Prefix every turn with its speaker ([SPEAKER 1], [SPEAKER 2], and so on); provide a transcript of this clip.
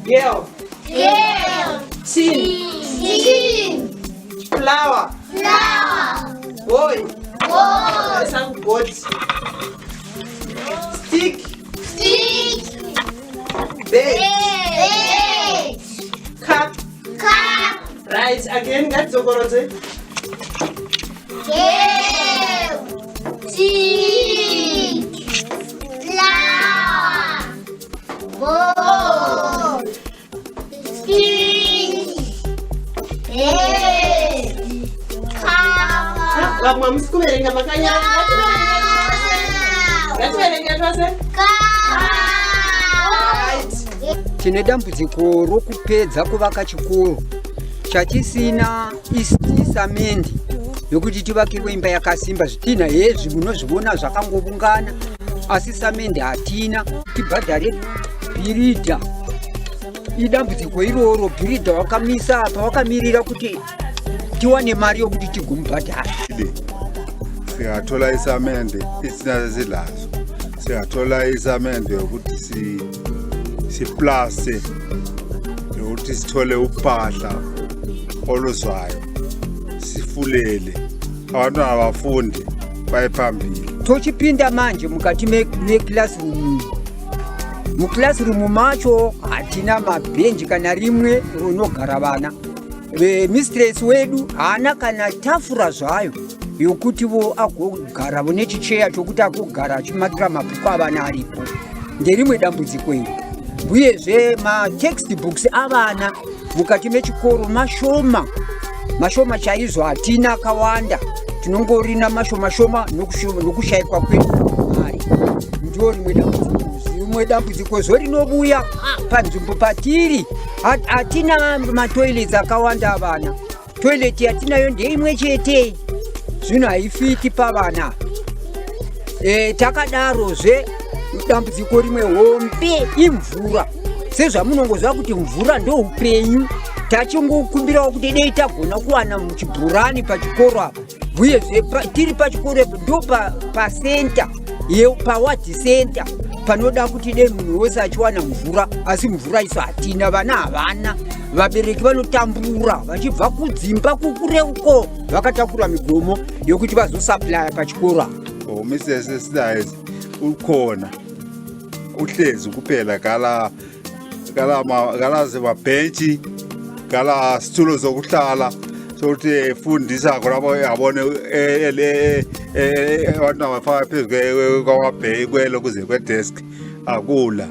[SPEAKER 1] Girl. Tin. Flower. Boy. Some goat. Stick. Bed. Cup. Right, again, that's the word.
[SPEAKER 2] Tine dambudziko rokupedza kuvaka chikoro chatisina isamendi yokuti tivakirwe imba yakasimba. Zvitina hezvi munozviona zvakangovungana, asi samendi hatina. Tibhadhare bhiridha. Idambudziko iroro. Bhiridha wakamisa apa, wakamirira kuti tiwane mari yokuti tigomubhadhara.
[SPEAKER 3] Sikathola isamende isina sezilazo, sikathola isamende yokuthi siplase, yokuthi sithole uphahla oluzwayo, sifulele abantwana bafunde baye phambili.
[SPEAKER 2] Tochipinda manje mukati meclassroom. Muclassroom macho hatina mabhenji kana rimwe rinogara vana. Mistress wedu haana kana tafura zvayo yokuti vo agogara vo nechicheya chokuti agogara achimakira mabhuku avana aripo. Nderimwe dambudziko iri. Uyezve matextbooks avana mukati mechikoro mashoma chaizvo, hatina akawanda. Tinongorina mashoma nokushayikwa kwedu mari. Ndiyo rimwe dambudziko zorinobuya panzvimbo patiri. Hatina matoilets akawanda avana. Toilet yatinayo ndeimwe chete, zvino haifiti pavana. Takadarozve dambudziko rimwe hombe imvura. Sezvamunongozva kuti mvura ndoupenyu, tachingokumbirawo kuti dei tagona kuwana muchibhurani pachikoro apa. Uyezve tiri pachikoro ndo pasenta, paward center, panoda kuti dei munhu wese achiwana mvura, asi mvura iso hatina. Vana havana. Vabereki vanotambura vachibva kudzimba kukure uko, vakatakura migomo yokuti vazosaplaya pachikoro apa.
[SPEAKER 3] Mrs. Sidays ukhona uhlezi kuphela gala mabhenji, gala situlo zokuhlala sokuthi efundisa khona yabone abantu abafaka phezu kwamabhenji kwelo kuze kwedesk akula.